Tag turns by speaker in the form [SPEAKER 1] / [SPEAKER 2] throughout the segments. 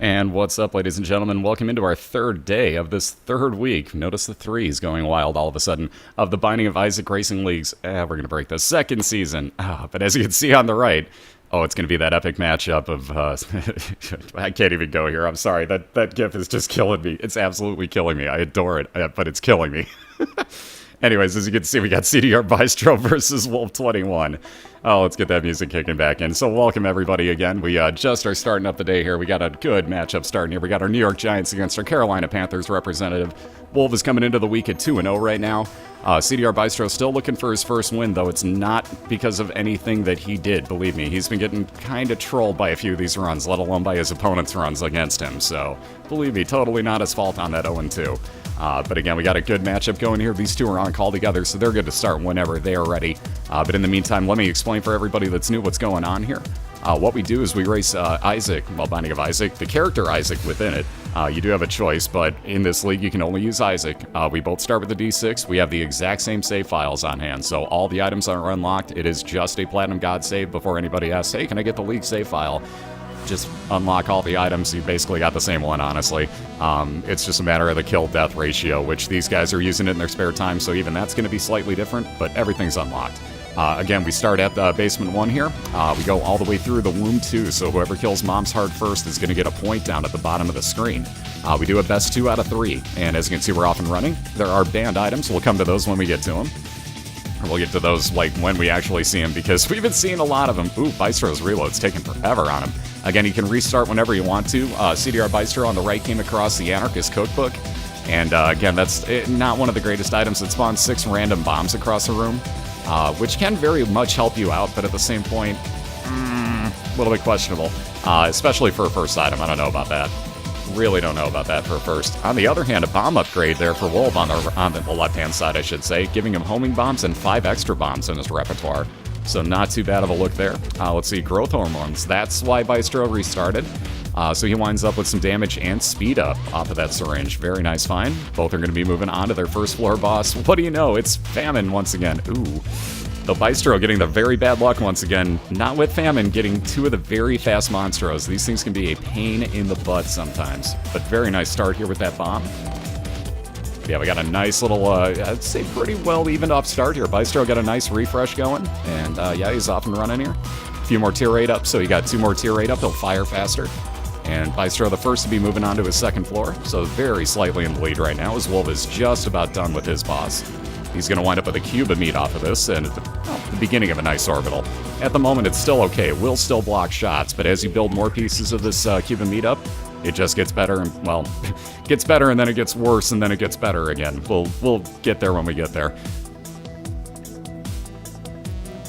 [SPEAKER 1] And what's up, ladies and gentlemen? Welcome into our third day of this third week. Notice the threes going wild all of a sudden of the Binding of Isaac Racing League's. We're going to break the second season. But as you can see on the right, it's going to be that epic matchup of... I can't even go here. I'm sorry. That GIF is just killing me. It's absolutely killing me. I adore it, but it's killing me. Anyways, as you can see, we got CDRBystro versus Wolv21. Let's get that music kicking back in. So welcome, everybody, again. We just are starting up the day here. We got a good matchup starting here. We got our New York Giants against our Carolina Panthers representative. Wolv is coming into the week at 2-0 right now. CDRBystro still looking for his first win, though it's not because of anything that he did, believe me. He's been getting kind of trolled by a few of these runs, let alone by his opponent's runs against him. So, believe me, totally not his fault on that 0-2. But again, we got a good matchup going here. These two are on call together, so they're good to start whenever they are ready. But in the meantime, let me explain for everybody that's new what's going on here. What we do is we race Isaac, Binding of Isaac, the character Isaac within it. You do have a choice, but in this league, you can only use Isaac. We both start with the D6. We have the exact same save files on hand, so all the items are unlocked. It is just a Platinum God save before anybody asks, hey, can I get the league save file? Just unlock all the items. You basically got the same one, honestly. It's just a matter of the kill-death ratio, which these guys are using it in their spare time, so even that's going to be slightly different, but everything's unlocked. Again, we start at the basement 1 here. We go all the way through the womb 2, so whoever kills Mom's Heart first is going to get a point down at the bottom of the screen. We do a best 2 out of 3, and as you can see, we're off and running. There are banned items. We'll come to those when we get to them. Or we'll get to those like when we actually see them, because we've been seeing a lot of them. Ooh, Bystro's reload's taking forever on him. Again, you can restart whenever you want to. CDRBystro on the right came across the Anarchist Cookbook. And again, that's not one of the greatest items. It spawns 6 random bombs across the room, which can very much help you out, but at the same point, a little bit questionable, especially for a first item. I don't know about that. Really don't know about that for a first. On the other hand, a bomb upgrade there for Wolv on the left-hand side, I should say, giving him homing bombs and 5 extra bombs in his repertoire. So not too bad of a look there. Let's see, growth hormones. That's why Bystro restarted. So he winds up with some damage and speed up off of that syringe. Very nice find. Both are going to be moving on to their first floor boss. What do you know? It's Famine once again. Ooh. The Bystro getting the very bad luck once again. Not with Famine, getting 2 of the very fast Monstros. These things can be a pain in the butt sometimes. But very nice start here with that bomb. Yeah, we got a nice little, I'd say pretty well evened off start here. Bystro got a nice refresh going. And yeah, he's off and running here. A few more tier 8 up, so he got 2 more tier 8 up. He'll fire faster. And Bystro the first to be moving on to his second floor. So very slightly in the lead right now, as Wolv is just about done with his boss. He's going to wind up with a cube of meat off of this, and the beginning of a nice orbital. At the moment, it's still okay. It will still block shots, but as you build more pieces of this cube of meat up, it just gets better, and, well, gets better, and then it gets worse, and then it gets better again. We'll get there when we get there.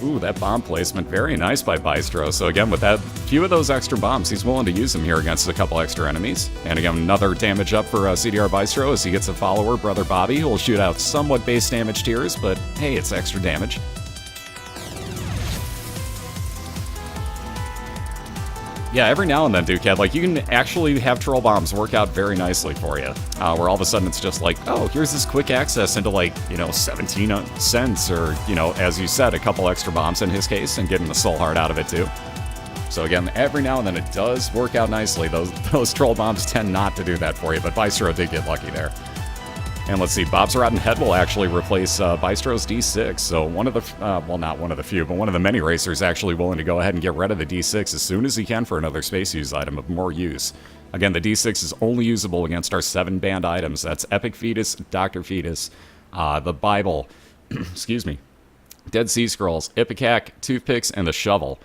[SPEAKER 1] Ooh, that bomb placement, very nice by Bystro. So again, with that few of those extra bombs, he's willing to use them here against a couple extra enemies. And again, another damage up for CDRBystro as he gets a follower, Brother Bobby, who will shoot out somewhat base damage tiers, but hey, it's extra damage. Yeah, every now and then, Dukehead, like, you can actually have troll bombs work out very nicely for you. Where all of a sudden it's just like, oh, here's this quick access into, like, 17 cents, or, as you said, a couple extra bombs in his case, and getting the soul heart out of it, too. So again, every now and then it does work out nicely. Those troll bombs tend not to do that for you, but Bystro did get lucky there. And let's see, Bob's Rotten Head will actually replace Bystro's D6. So one of the, well, not one of the few, but one of the many racers actually willing to go ahead and get rid of the D6 as soon as he can for another space use item of more use. Again, the D6 is only usable against our 7 banned items. That's Epic Fetus, Dr. Fetus, the Bible, excuse me, Dead Sea Scrolls, Ipecac, Toothpicks, and the Shovel.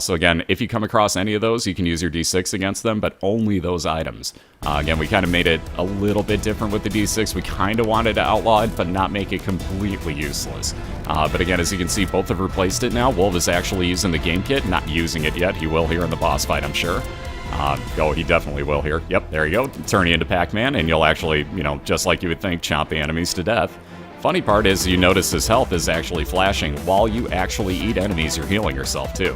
[SPEAKER 1] So again, if you come across any of those, you can use your D6 against them, but only those items. Again, we kind of made it a little bit different with the D6. We kind of wanted to outlaw it, but not make it completely useless. But again, as you can see, both have replaced it now. Wolv is actually using the game kit, not using it yet. He will here in the boss fight, I'm sure. He definitely will here. Yep, there you go. Turn you into Pac-Man, and you'll actually, just like you would think, chomp the enemies to death. Funny part is you notice his health is actually flashing. While you actually eat enemies, you're healing yourself, too.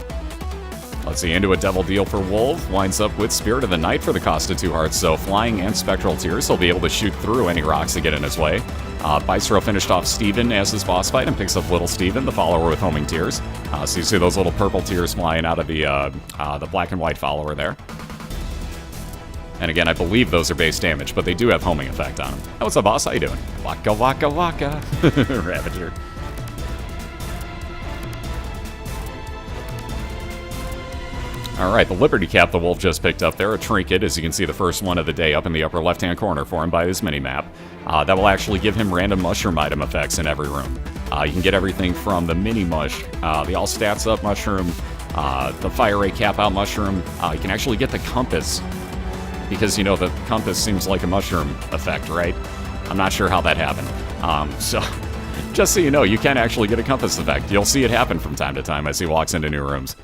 [SPEAKER 1] Let's see, into a double deal for Wolv. Winds up with Spirit of the Night for the cost of 2 hearts, so flying and spectral tears. He'll be able to shoot through any rocks that get in his way. Bystro finished off Steven as his boss fight and picks up Little Steven, the follower with homing tears. So you see those little purple tears flying out of the black and white follower there. And again, I believe those are base damage, but they do have homing effect on them. Oh, what's up, boss? How you doing? Waka waka waka. Ravager. Alright, the Liberty Cap the Wolf just picked up there, a trinket, as you can see the first one of the day up in the upper left-hand corner for him by his mini-map. That will actually give him random mushroom item effects in every room. You can get everything from the mini-mush, the all-stats-up mushroom, the fire rate cap-out mushroom. You can actually get the compass, because, you know, the compass seems like a mushroom effect, right? I'm not sure how that happened. So, just so you know, you can actually get a compass effect. You'll see it happen from time to time as he walks into new rooms.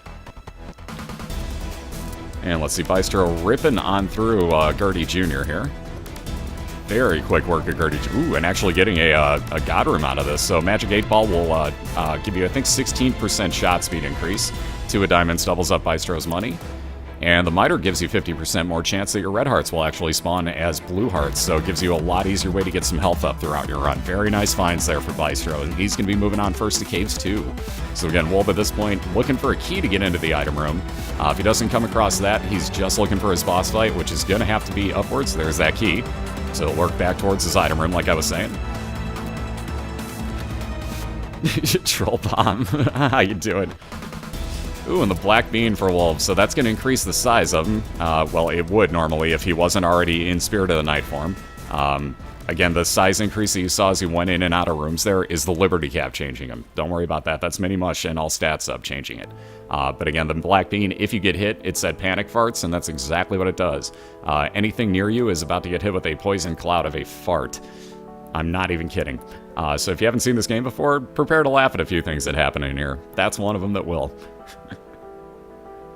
[SPEAKER 1] And let's see, Bystro ripping on through Gertie Jr. here. Very quick work of Gertie. Ooh, and actually getting a God Room out of this. So Magic 8 Ball will give you, I think, 16% shot speed increase. 2 of Diamonds doubles up Bystro's money. And the Miter gives you 50% more chance that your red hearts will actually spawn as blue hearts, so it gives you a lot easier way to get some health up throughout your run. Very nice finds there for Bystro, and he's going to be moving on first to Caves 2. So again, Wolv at this point looking for a key to get into the item room. If he doesn't come across that, he's just looking for his boss fight, which is going to have to be upwards. There's that key. So it'll work back towards his item room, like I was saying. Troll Bomb. How you doing? Ooh, and the Black Bean for Wolv, so that's going to increase the size of him. Well, it would normally if he wasn't already in Spirit of the Night form. Again, the size increase that you saw as he went in and out of rooms there is the Liberty Cap changing him. Don't worry about that. That's Mini Mush and all stats up changing it. But again, the Black Bean, if you get hit, it said panic farts, and that's exactly what it does. Anything near you is about to get hit with a poison cloud of a fart. I'm not even kidding. So if you haven't seen this game before, prepare to laugh at a few things that happen in here. That's one of them that will.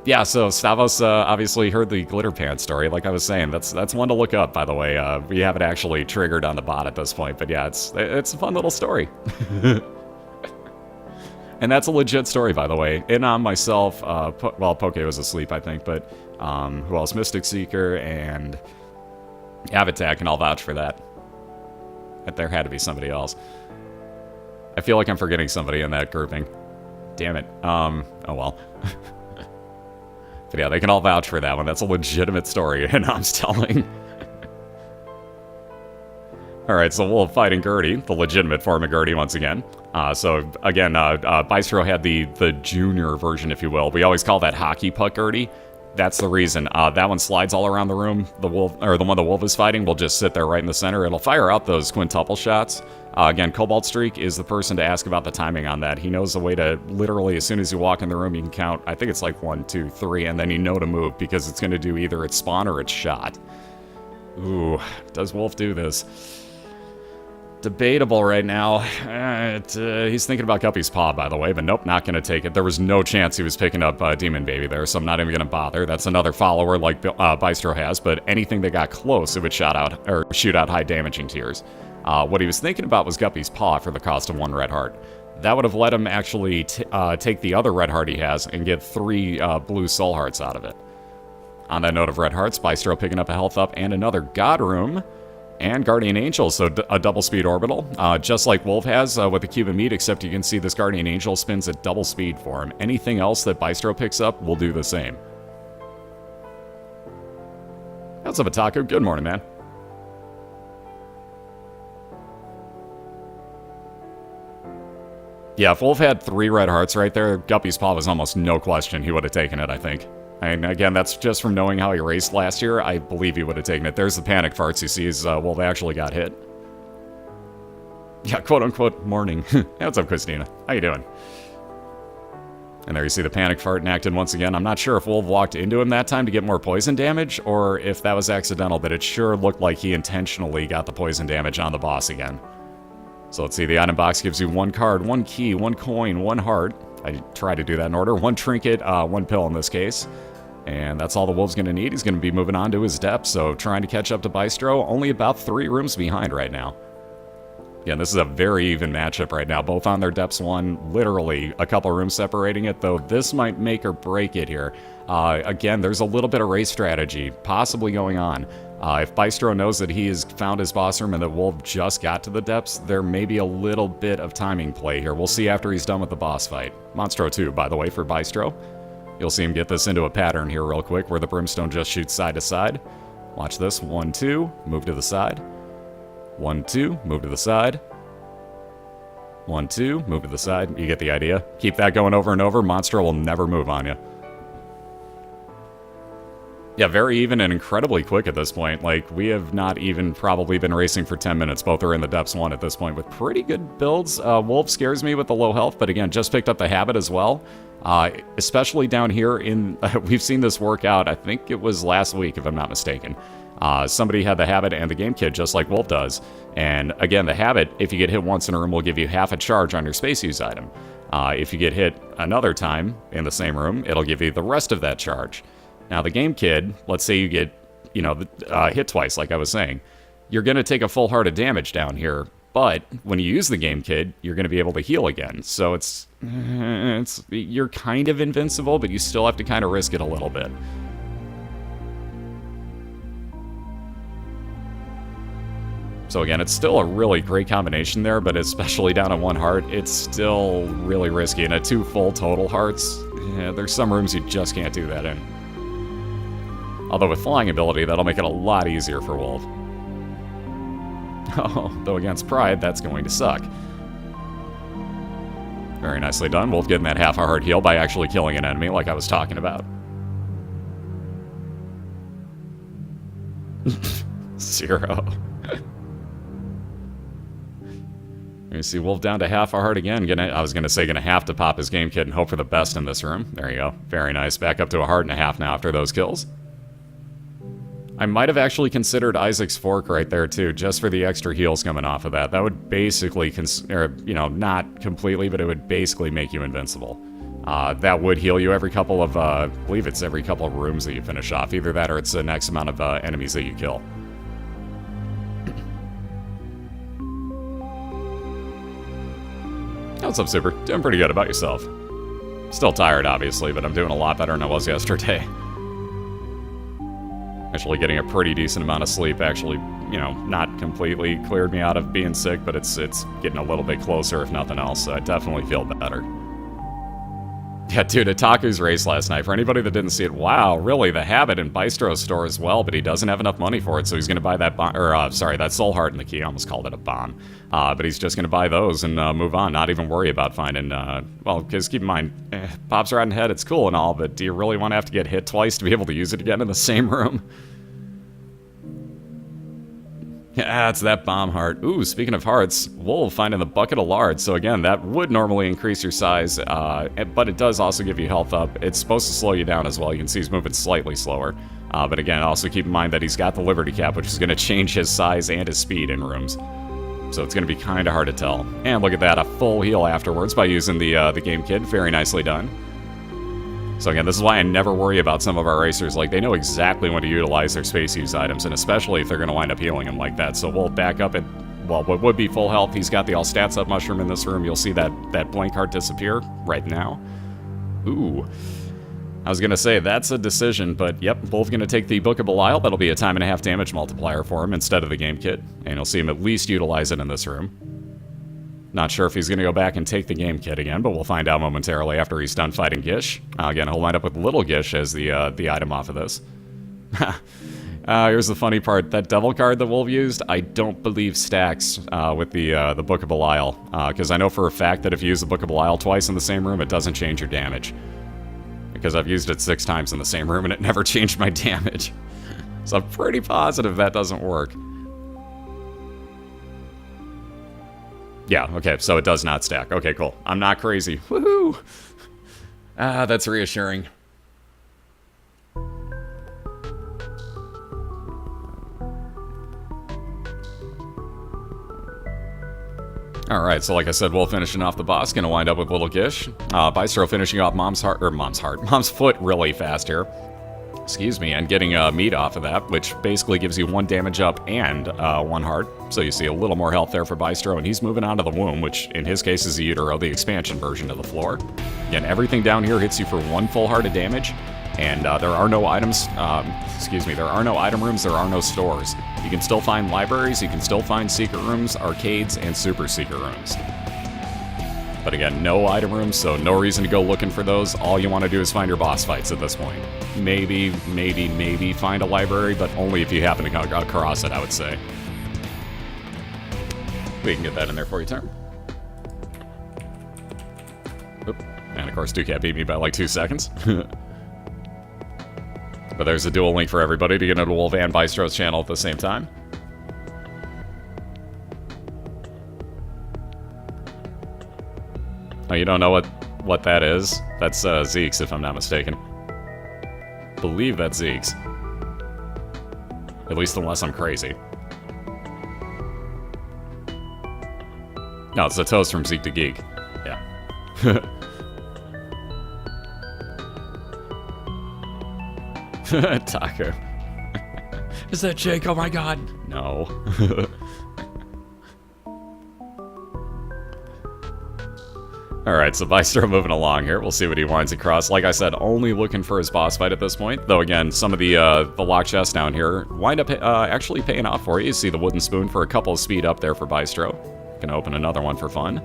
[SPEAKER 1] Yeah, so Stavos obviously heard the Glitter Pants story. Like I was saying, that's one to look up, by the way. We have it actually triggered on the bot at this point, but yeah, it's a fun little story. And that's a legit story, by the way. And on myself, well, Poke was asleep, I think, but who else? Mystic Seeker and Avatak, and I'll vouch for that. There had to be somebody else. I feel like I'm forgetting somebody in that grouping. Damn it. Oh well. But yeah, they can all vouch for that one. That's a legitimate story, and I'm telling. Alright, so Wolv fighting Gertie, the legitimate form of Gertie once again. So again, Bystro had the junior version, if you will. We always call that hockey puck Gertie. That's the reason. That one slides all around the room. The Wolv, or the one the Wolv is fighting, will just sit there right in the center. It'll fire out those quintuple shots. Again, Cobalt Streak is the person to ask about the timing on that. He knows the way to literally, as soon as you walk in the room, you can count, I think it's like 1, 2, 3, and then you know to move because it's going to do either its spawn or its shot. Ooh, does Wolv do this? Debatable right now. He's thinking about Guppy's Paw, by the way, but nope, not going to take it. There was no chance he was picking up Demon Baby there, so I'm not even going to bother. That's another follower like Bystro has, but anything that got close, it would shoot out high damaging tiers. What he was thinking about was Guppy's Paw for the cost of 1 red heart. That would have let him actually take the other red heart he has and get 3 blue soul hearts out of it. On that note of red hearts, Bystro picking up a health up and another God Room. And Guardian Angel, so a double speed orbital, just like Wolv has with the Cube of Meat, except you can see this Guardian Angel spins at double speed for him. Anything else that Bystro picks up will do the same. What's up, Otaku? Good morning, man. Yeah, if Wolv had 3 red hearts right there, Guppy's Paw was almost no question. He would have taken it, I think. And again, that's just from knowing how he raced last year. I believe he would have taken it. There's the panic farts he sees. Wolv actually got hit. Yeah, quote-unquote morning. Hey, what's up, Christina? How you doing? And there you see the panic fart enacted once again. I'm not sure if Wolv walked into him that time to get more poison damage, or if that was accidental, but it sure looked like he intentionally got the poison damage on the boss again. So let's see, the item box gives you 1 card, 1 key, 1 coin, 1 heart. I try to do that in order. 1 trinket, 1 pill in this case. And that's all the Wolv's going to need. He's going to be moving on to his depth, so trying to catch up to Bystro. Only about 3 rooms behind right now. Yeah, this is a very even matchup right now. Both on their depths 1, literally a couple rooms separating it, though this might make or break it here. Again, there's a little bit of race strategy possibly going on. If Bystro knows that he has found his boss room and that Wolv just got to the depths, there may be a little bit of timing play here. We'll see after he's done with the boss fight. Monstro 2, by the way, for Bystro. You'll see him get this into a pattern here real quick where the brimstone just shoots side to side. Watch this. 1, 2, move to the side. 1, 2, move to the side. 1, 2, move to the side. You get the idea. Keep that going over and over. Monstro will never move on you. Yeah, very even and incredibly quick at this point. Like, we have not even probably been racing for 10 minutes. Both are in the depths 1 at this point with pretty good builds. Wolv scares me with the low health, but again, just picked up the habit as well. Especially down here in... we've seen this work out, I think it was last week, if I'm not mistaken. Somebody had the habit and the game kit just like Wolv does. And again, the habit, if you get hit once in a room, will give you half a charge on your space use item. If you get hit another time in the same room, it'll give you the rest of that charge. Now, the game kid, let's say you get, you know, hit twice, like I was saying. You're going to take a full heart of damage down here, but when you use the game kid, you're going to be able to heal again. So you're kind of invincible, but you still have to kind of risk it a little bit. So again, it's still a really great combination there, but especially down on 1 heart, it's still really risky. And at 2 full total hearts, yeah, there's some rooms you just can't do that in. Although with flying ability, that'll make it a lot easier for Wolv. Oh, though against Pride, that's going to suck. Very nicely done. Wolv getting that half a heart heal by actually killing an enemy like I was talking about. 0. You see Wolv down to half a heart again. I was going to say, going to have to pop his game kit and hope for the best in this room. There you go. Very nice. Back up to a heart and a half now after those kills. I might have actually considered Isaac's Fork right there, too, just for the extra heals coming off of that. That would basically, not completely, but it would basically make you invincible. That would heal you every couple of, I believe it's every couple of rooms that you finish off. Either that or it's the next amount of enemies that you kill. What's up, Super? Doing pretty good. About yourself? Still tired, obviously, but I'm doing a lot better than I was yesterday. Actually getting a pretty decent amount of sleep. Actually, not completely cleared me out of being sick, but it's getting a little bit closer, if nothing else, so I definitely feel better. Yeah, dude, Itaku's race last night. For anybody that didn't see it, wow, really, the habit in Bystro's store as well, but he doesn't have enough money for it, so he's going to buy that bomb, that soul heart and the key. I almost called it a bomb. But he's just going to buy those and move on, not even worry about finding, because keep in mind, Pop's Rotten Head, it's cool and all, but do you really want to have to get hit twice to be able to use it again in the same room? Yeah, it's that bomb heart. Ooh, speaking of hearts, Wolv finding the bucket of lard. So again, that would normally increase your size, but it does also give you health up. It's supposed to slow you down as well. You can see he's moving slightly slower. But again, also keep in mind that he's got the Liberty Cap, which is going to change his size and his speed in rooms. So it's going to be kind of hard to tell. And look at that, a full heal afterwards by using the game kit. Very nicely done. So again, this is why I never worry about some of our racers. Like, they know exactly when to utilize their space use items, and especially if they're going to wind up healing them like that. So we'll back up at, well, what would be full health. He's got the all stats up mushroom in this room. You'll see that blank heart disappear right now. Ooh. I was going to say, that's a decision, but yep, Wolv going to take the Book of BOILeR. That'll be a time and a half damage multiplier for him instead of the game kit. And you'll see him at least utilize it in this room. Not sure if he's going to go back and take the game kit again, but we'll find out momentarily after he's done fighting Gish. Again, he'll wind up with Little Gish as the item off of this. Here's the funny part. That devil card that Wolv used, I don't believe stacks with the Book of BOILeR. Because I know for a fact that if you use the Book of BOILeR twice in the same room, it doesn't change your damage. Because I've used it 6 times in the same room and it never changed my damage. So I'm pretty positive that doesn't work. Yeah, okay, so it does not stack. Okay, cool. I'm not crazy. Woohoo! That's reassuring. Alright, so like I said, Wolv finishing off the boss, gonna wind up with Little Gish. Bystro finishing off Mom's foot really fast here. Excuse me, and getting meat off of that, which basically gives you 1 damage up and 1 heart. So you see a little more health there for Bystro, and he's moving on to the womb, which in his case is the utero, the expansion version of the floor. Again, everything down here hits you for 1 full heart of damage, and there are no items, there are no item rooms, there are no stores. You can still find libraries, you can still find secret rooms, arcades, and super secret rooms. But again, no item rooms, so no reason to go looking for those. All you want to do is find your boss fights at this point. Maybe find a library, but only if you happen to come across it, I would say. We can get that in there for you, Term. Oop. And of course, Ducat beat me by like 2 seconds. But there's a dual link for everybody to get into Wolv and Bystro's channel at the same time. Oh, you don't know what that is? That's Zeke's, if I'm not mistaken. I believe that's Zeke's. At least unless I'm crazy. No, it's a toast from Zeke to Geek. Yeah. Taco. Is that Jake? Oh my god. No. Alright, so Bystro moving along here. We'll see what he winds across. Like I said, only looking for his boss fight at this point. Though again, some of the lock chests down here wind up actually paying off for you. You see the wooden spoon for a couple of speed up there for Bystro. Gonna open another one for fun.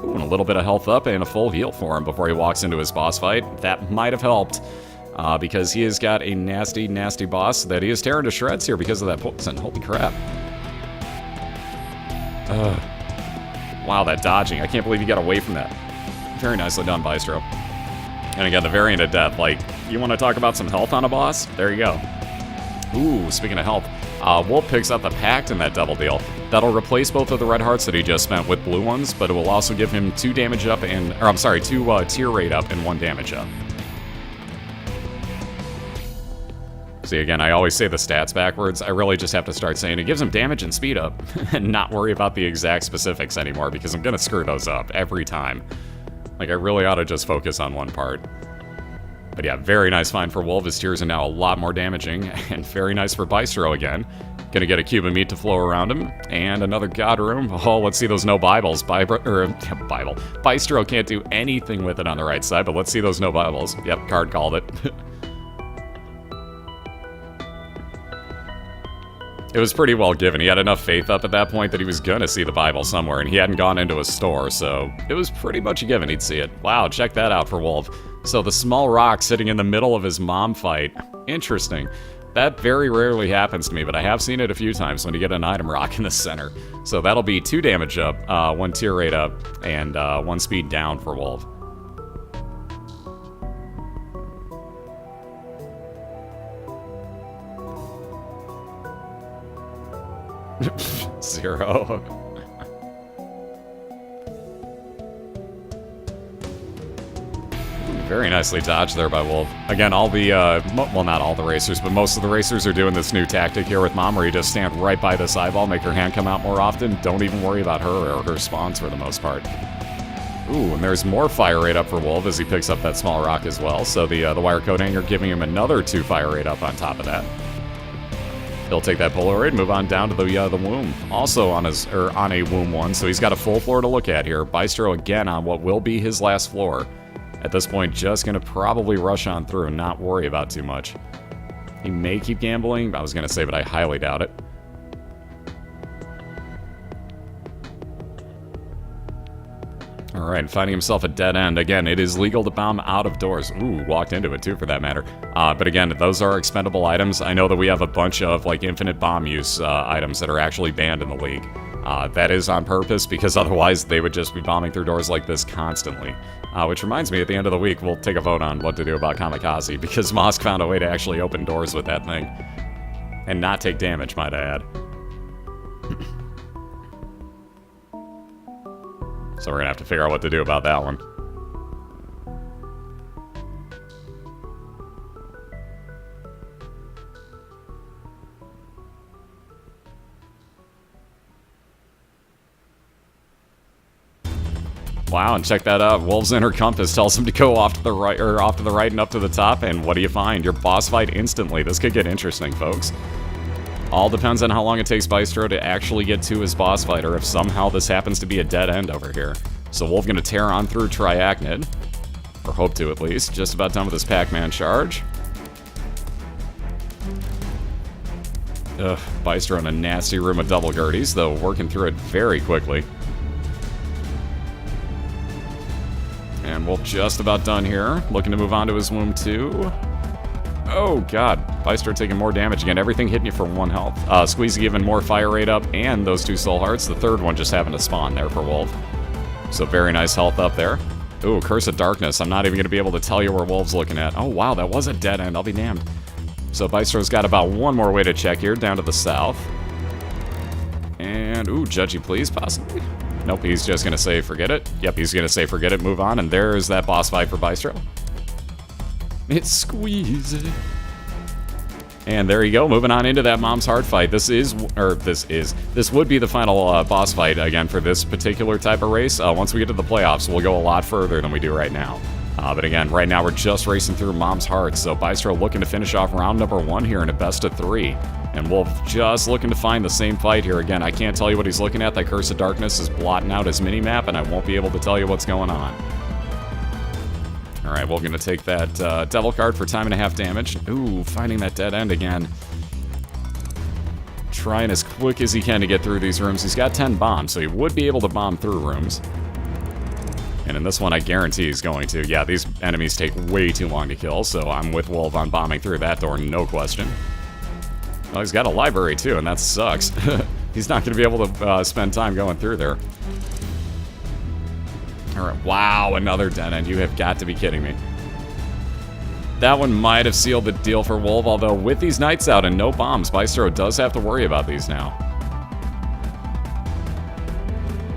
[SPEAKER 1] Ooh, and a little bit of health up and a full heal for him before he walks into his boss fight. That might have helped. Because he has got a nasty, nasty boss that he is tearing to shreds here because of that poison. Holy crap. Wow, that dodging. I can't believe he got away from that. Very nicely done, Bystro. And again, the variant of death. Like, you want to talk about some health on a boss? There you go. Ooh, speaking of health, Wolv picks up the Pact in that double deal. That'll replace both of the red hearts that he just spent with blue ones, but it will also give him 2 damage up and, or I'm sorry, 2 tier rate up and 1 damage up. See, again, I always say the stats backwards. I really just have to start saying it gives him damage and speed up and not worry about the exact specifics anymore because I'm going to screw those up every time. Like, I really ought to just focus on one part. But yeah, very nice find for Wolv. His tiers are now a lot more damaging, and very nice for Bystro again. Gonna get a cube of meat to flow around him, and another god room. Oh, let's see those no Bibles. Bystro can't do anything with it on the right side, but let's see those no Bibles. Yep, card called it. It was pretty well given. He had enough faith up at that point that he was gonna see the Bible somewhere, and he hadn't gone into a store, so it was pretty much a given he'd see it. Wow, check that out for Wolv. So the small rock sitting in the middle of his mom fight. Interesting. That very rarely happens to me, but I have seen it a few times when you get an item rock in the center. So that'll be 2 damage up, 1 tier rate up, and 1 speed down for Wolv. Zero. Very nicely dodged there by Wolv. Again, all the, well, not all the racers, but most of the racers are doing this new tactic here with Mom, where you just stand right by this eyeball, make her hand come out more often, don't even worry about her or her spawns for the most part. Ooh, and there's more fire rate up for Wolv as he picks up that small rock as well, so the wire coat hanger giving him another 2 fire rate up on top of that. He'll take that Polaroid, move on down to the womb. Also on his, or on a womb one, so he's got a full floor to look at here. Bystro again on what will be his last floor. At this point, just gonna probably rush on through and not worry about too much. He may keep gambling, I was gonna say, but I highly doubt it. Alright, finding himself a dead end. Again, it is legal to bomb out of doors. Ooh, walked into it too, for that matter. But again, those are expendable items. I know that we have a bunch of, like, infinite bomb use items that are actually banned in the league. That is on purpose, because otherwise they would just be bombing through doors like this constantly. Which reminds me, at the end of the week, we'll take a vote on what to do about Kamikaze, because Mosk found a way to actually open doors with that thing. And not take damage, might I add. So we're gonna have to figure out what to do about that one. Wow, and check that out. Wolv's inner compass tells him to go off to the right, or off to the right and up to the top, and what do you find? Your boss fight instantly. This could get interesting, folks. All depends on how long it takes Bystro to actually get to his boss fight, or if somehow this happens to be a dead end over here. So Wolv gonna tear on through Triachnid, or hope to at least. Just about done with his Pac-Man charge. Ugh, Bystro in a nasty room of double Gerties, though working through it very quickly. Wolv just about done here. Looking to move on to his womb 2. Oh, God. Bystro taking more damage again. Everything hitting you for 1 health. Squeezy giving more fire rate up and those 2 soul hearts. The third one just having to spawn there for Wolv. So very nice health up there. Ooh, Curse of Darkness. I'm not even going to be able to tell you where Wolv's looking at. Oh, wow, that was a dead end. I'll be damned. So Bystro's got about 1 more way to check here, down to the south. And, ooh, Judgy Please, possibly? Nope, he's just going to say forget it. Yep, he's going to say forget it, move on, and there's that boss fight for Bystro. It's Squeezy. And there you go, moving on into that Mom's Heart fight. This would be the final boss fight, again, for this particular type of race. Once we get to the playoffs, we'll go a lot further than we do right now. But again, right now we're just racing through Mom's Heart, so Bystro looking to finish off round number 1 here in a best of 3. And Wolv just looking to find the same fight here. Again, I can't tell you what he's looking at. That Curse of Darkness is blotting out his mini-map, and I won't be able to tell you what's going on. Alright, we're going to take that Devil card for time and a half damage. Ooh, finding that dead end again. Trying as quick as he can to get through these rooms. He's got 10 bombs, so he would be able to bomb through rooms. And in this one, I guarantee he's going to. Yeah, these enemies take way too long to kill, so I'm with Wolv on bombing through that door, no question. Well, he's got a library, too, and that sucks. He's not going to be able to spend time going through there. Alright, wow, another dead end. You have got to be kidding me. That one might have sealed the deal for Wolv, although with these knights out and no bombs, Bystro does have to worry about these now.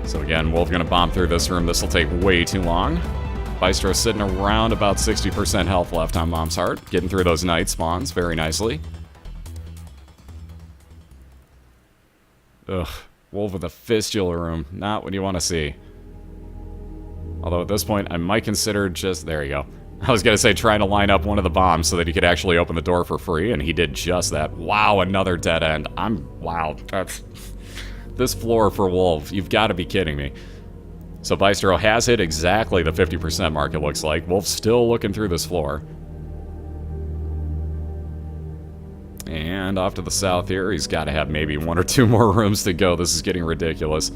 [SPEAKER 1] So again, Wolv going to bomb through this room. This will take way too long. Bystro sitting around about 60% health left on Mom's Heart. Getting through those knight spawns very nicely. Ugh, Wolv with a fistula room. Not what you want to see. Although at this point, I might consider just... There you go. I was going to say trying to line up one of the bombs so that he could actually open the door for free, and he did just that. Wow, another dead end. Wow, that's... This floor for Wolv, you've got to be kidding me. So Bystro has hit exactly the 50% mark, it looks like. Wolv's still looking through this floor. And off to the south here, he's got to have maybe 1 or 2 more rooms to go. This is getting ridiculous.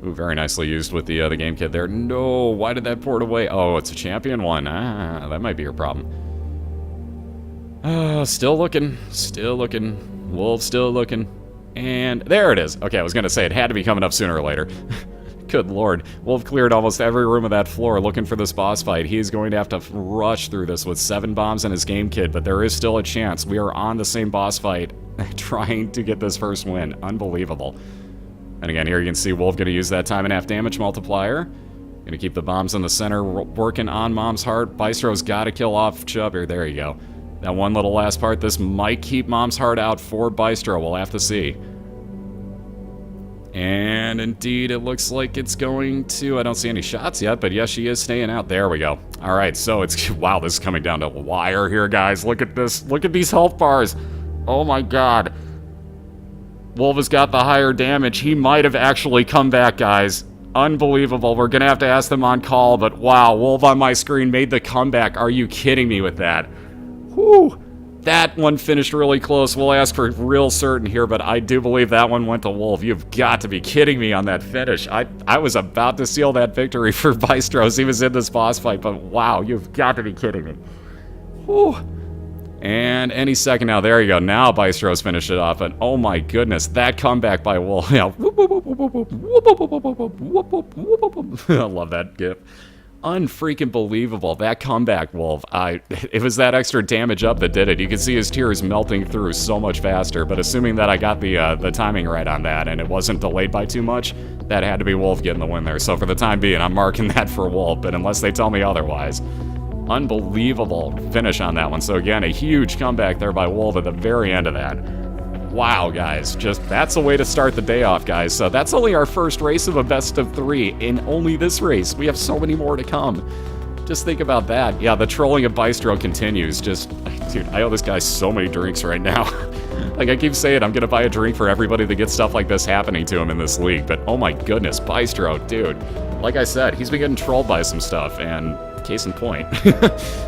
[SPEAKER 1] Ooh, very nicely used with the game kit there. No, why did that port away? Oh, it's a champion one. Ah, that might be your problem. Still looking. Still looking. Wolv still looking. And there it is. Okay, I was going to say it had to be coming up sooner or later. Good lord. Wolv cleared almost every room of that floor looking for this boss fight. He's going to have to rush through this with 7 bombs in his game kit, but there is still a chance. We are on the same boss fight trying to get this first win. Unbelievable. And again, here you can see Wolv going to use that time and a half damage multiplier. Going to keep the bombs in the center working on Mom's Heart. Bystro's got to kill off Chubber. There you go. That one little last part. This might keep Mom's Heart out for Bystro. We'll have to see. And indeed, it looks like it's going to... I don't see any shots yet, but yes, she is staying out. There we go. All right, so it's... Wow, this is coming down to wire here, guys. Look at this. Look at these health bars. Oh, my God. Wolv has got the higher damage. He might have actually come back, guys. Unbelievable. We're going to have to ask them on call, but wow, Wolv on my screen made the comeback. Are you kidding me with that? Whew. That one finished really close. We'll ask for real certain here, but I do believe that one went to Wolv. You've got to be kidding me on that finish. I was about to seal that victory for Bystro as he was in this boss fight, but wow, you've got to be kidding me. Whew. And any second now, there you go. Now Bystro's finished it off, and oh my goodness, that comeback by Wolv. Yeah. I love that gif. Unfreaking believable. That comeback, Wolv. It was that extra damage up that did it. You can see his tears melting through so much faster, but assuming that I got the timing right on that and it wasn't delayed by too much, that had to be Wolv getting the win there. So for the time being, I'm marking that for Wolv, but unless they tell me otherwise. Unbelievable finish on that one. So again, a huge comeback there by Wolv at the very end of that. Wow, guys, that's a way to start the day off, guys. So that's only our first race of a best of 3 in only this race. We have so many more to come. Just think about that. Yeah, the trolling of Bystro continues. Dude, I owe this guy so many drinks right now. Like I keep saying, I'm gonna buy a drink for everybody that gets stuff like this happening to him in this league. But oh my goodness, Bystro, dude. Like I said, he's been getting trolled by some stuff, and case in point.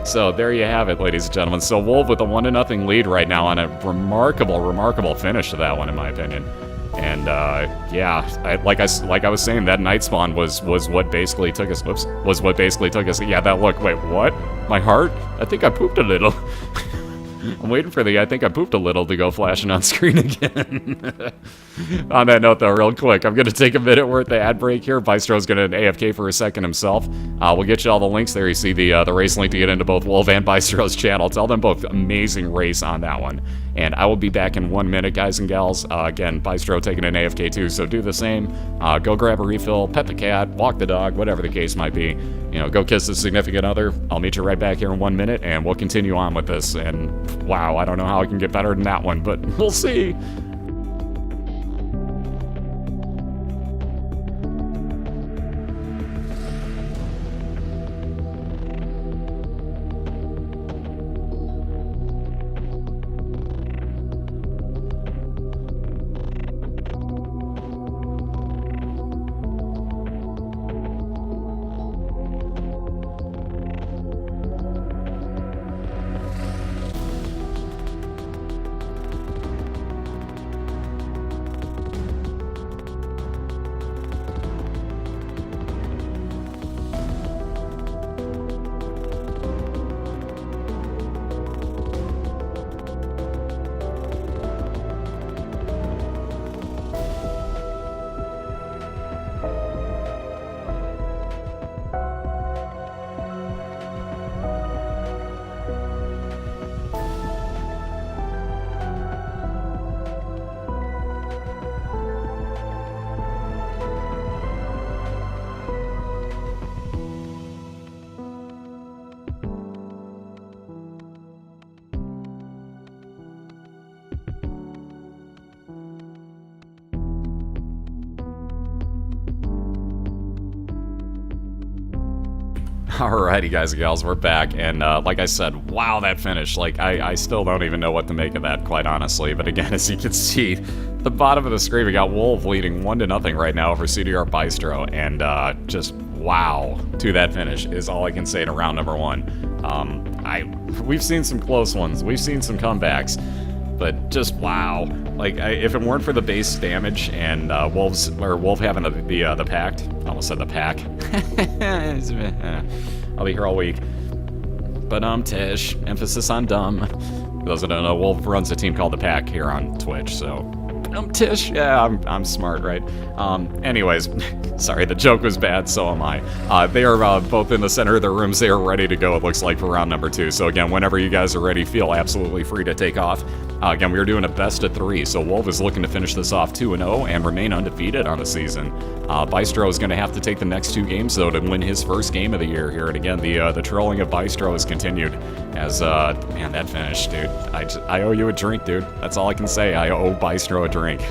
[SPEAKER 1] So there you have it, ladies and gentlemen. So Wolv with a 1-0 lead right now on a remarkable finish to that one, in my opinion. And yeah, like I was saying, that night spawn was what basically took us. Whoops, was what basically took us. Yeah, that look. Wait, what? My heart? I think I pooped a little. I'm waiting for the I think I pooped a little to go flashing on screen again. On that note, though, real quick, I'm going to take a minute worth the ad break here. Bystro's going to AFK for a second himself. We'll get you all the links there. You see the race link to get into both Wolv and Bystro's channel. Tell them both amazing race on that one. And I will be back in 1 minute, guys and gals. Again, Bystro taking an AFK too, so do the same. Go grab a refill, pet the cat, walk the dog, whatever the case might be. You know, go kiss the significant other. I'll meet you right back here in 1 minute, and we'll continue on with this. And wow, I don't know how I can get better than that one, but we'll see. Alrighty, guys and gals, we're back, and like I said, wow, that finish. Like, I still don't even know what to make of that, quite honestly. But again, as you can see, the bottom of the screen, we got Wolv leading 1-0 right now over CDRBystro, and just wow to that finish is all I can say to round number one. We've seen some close ones, we've seen some comebacks, but just wow. Like, if it weren't for the base damage and Wolv having the pact, I almost said the pack. I'll be here all week. But Tish, emphasis on dumb. For those that don't know, Wolv runs a team called the Pack here on Twitch, so Tish, yeah, I'm smart, right? Anyways, sorry, the joke was bad, so am I. They are both in the center of their rooms. They are ready to go, it looks like, for round number 2. So again, whenever you guys are ready, feel absolutely free to take off. Again, we are doing a best of 3, so Wolv is looking to finish this off 2-0 and remain undefeated on the season. Bystro is going to have to take the next 2 games, though, to win his first game of the year here. And again, the trolling of Bystro has continued as, man, that finish, dude. I owe you a drink, dude. That's all I can say. I owe Bystro a drink.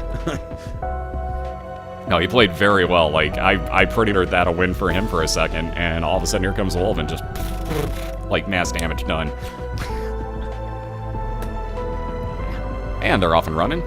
[SPEAKER 1] No, he played very well. Like, I pretty heard that a win for him for a second, and all of a sudden here comes Wolv and just, like, mass damage done. And they're off and running.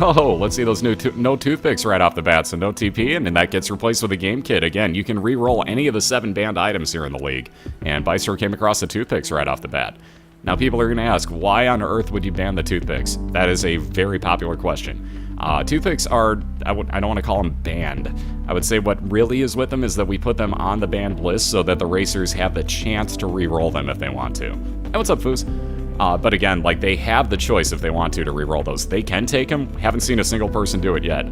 [SPEAKER 1] Oh, let's see those no toothpicks right off the bat, so no TP, and then that gets replaced with a game kit. Again, you can re-roll any of the 7 banned items here in the league, and Bystro came across the toothpicks right off the bat. Now, people are going to ask, why on earth would you ban the toothpicks? That is a very popular question. Toothpicks are, I don't want to call them banned. I would say what really is with them is that we put them on the banned list so that the racers have the chance to re-roll them if they want to. Hey, what's up, Foos? But again, like, they have the choice if they want to re-roll those. They can take them. Haven't seen a single person do it yet.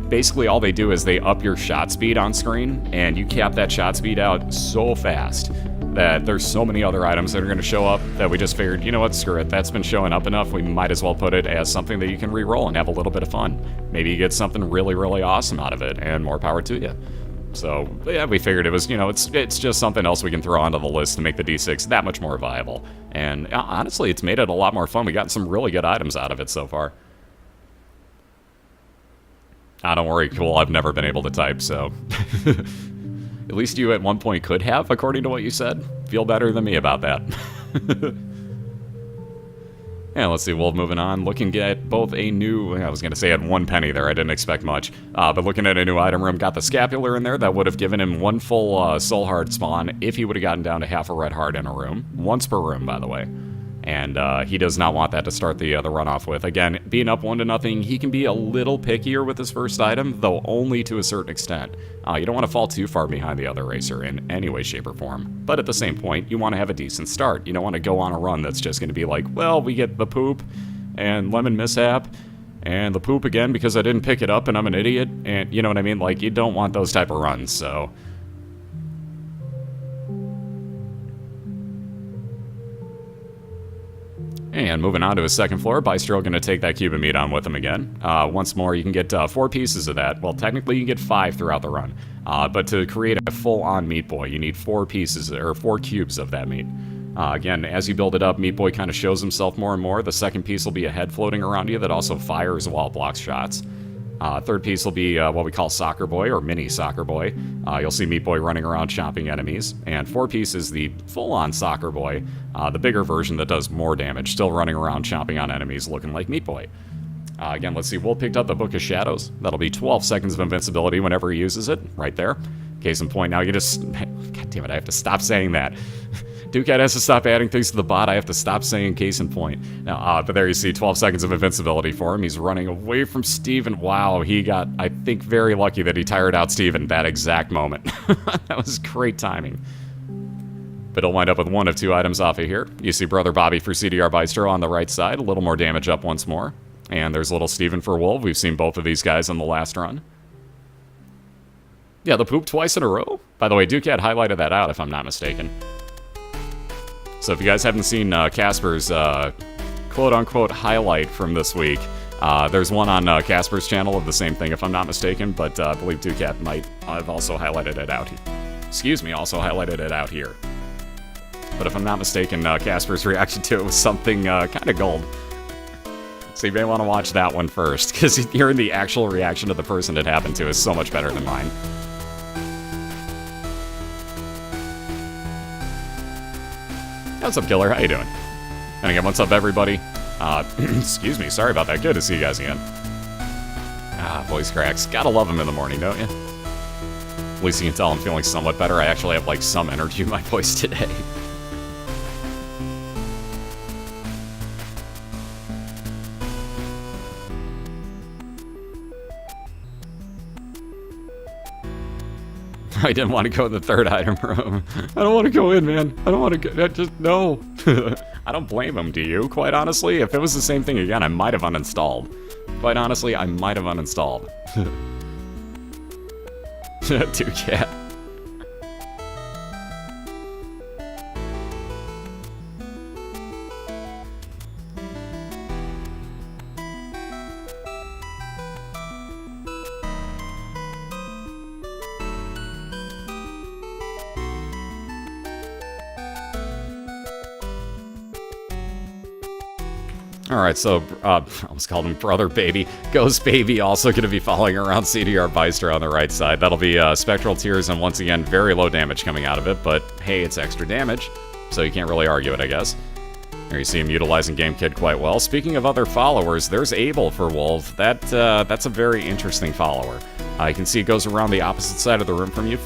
[SPEAKER 1] Basically, all they do is they up your shot speed on screen, and you cap that shot speed out so fast that there's so many other items that are going to show up that we just figured, you know what, screw it. That's been showing up enough. We might as well put it as something that you can re-roll and have a little bit of fun. Maybe you get something really, really awesome out of it, and more power to you. So, yeah, we figured it was, you know, it's just something else we can throw onto the list to make the D6 that much more viable. And honestly, it's made it a lot more fun. We got some really good items out of it so far. Don't worry, cool, I've never been able to type, so... At least you at one point could have, according to what you said. Feel better than me about that. Yeah, let's see, Wolv moving on. Looking at both a new, I was going to say at 1 penny there, I didn't expect much. But looking at a new item room, got the scapular in there. That would have given him 1 full soul heart spawn if he would have gotten down to half a red heart in a room. Once per room, by the way. And he does not want that to start the runoff with. Again, being up 1-0, he can be a little pickier with his first item, though only to a certain extent. You don't want to fall too far behind the other racer in any way, shape, or form. But at the same point, you want to have a decent start. You don't want to go on a run that's just going to be like, well, we get the poop, and lemon mishap, and the poop again because I didn't pick it up and I'm an idiot, and you know what I mean? Like, you don't want those type of runs, so... And moving on to his second floor, Bystro going to take that cube of meat on with him again. Once more, you can get 4 pieces of that. Well, technically, you can get 5 throughout the run. But to create a full-on Meat Boy, you need 4 pieces, or 4 cubes of that meat. Again, as you build it up, Meat Boy kind of shows himself more and more. The second piece will be a head floating around you that also fires while it blocks shots. Third piece will be what we call Soccer Boy, or Mini Soccer Boy. You'll see Meat Boy running around chomping enemies. And 4 piece is the full-on Soccer Boy, the bigger version that does more damage, still running around chomping on enemies looking like Meat Boy. Again, let's see, Wolv picked up the Book of Shadows. That'll be 12 seconds of invincibility whenever he uses it, right there. Case in point, now you just... God damn it, I have to stop saying that. Ducat has to stop adding things to the bot. I have to stop saying case in point. Now, but there you see 12 seconds of invincibility for him. He's running away from Steven. Wow, he got, I think, very lucky that he tired out Steven that exact moment. That was great timing. But he'll wind up with 1 of 2 items off of here. You see Brother Bobby for CDRBystro on the right side. A little more damage up once more. And there's little Steven for Wolv. We've seen both of these guys in the last run. Yeah, the poop twice in a row. By the way, Ducat highlighted that out, if I'm not mistaken. So if you guys haven't seen Casper's quote-unquote highlight from this week, there's one on Casper's channel of the same thing, if I'm not mistaken, but I believe Ducat might have also highlighted it out here. Excuse me, also highlighted it out here. But if I'm not mistaken, Casper's reaction to it was something kind of gold. So you may want to watch that one first, because hearing the actual reaction of the person it happened to is so much better than mine. What's up, Killer? How you doing? And again, what's up, everybody? Excuse me, sorry about that. Good to see you guys again. Voice cracks. Gotta love them in the morning, don't you? At least you can tell I'm feeling somewhat better. I actually have, like, some energy in my voice today. I didn't want to go in the third item room. I don't want to go in, man. I don't want to go. Just, no. I don't blame him, do you? Quite honestly, if it was the same thing again, I might have uninstalled. Quite honestly, I might have uninstalled. Ducat. Alright, so, I almost called him Brother Baby. Ghost Baby also going to be following around CDRBystro on the right side. That'll be Spectral Tears, and once again, very low damage coming out of it, but hey, it's extra damage, so you can't really argue it, I guess. There you see him utilizing GameKid quite well. Speaking of other followers, there's Abel for Wolv. That's a very interesting follower. You can see it goes around the opposite side of the room from you,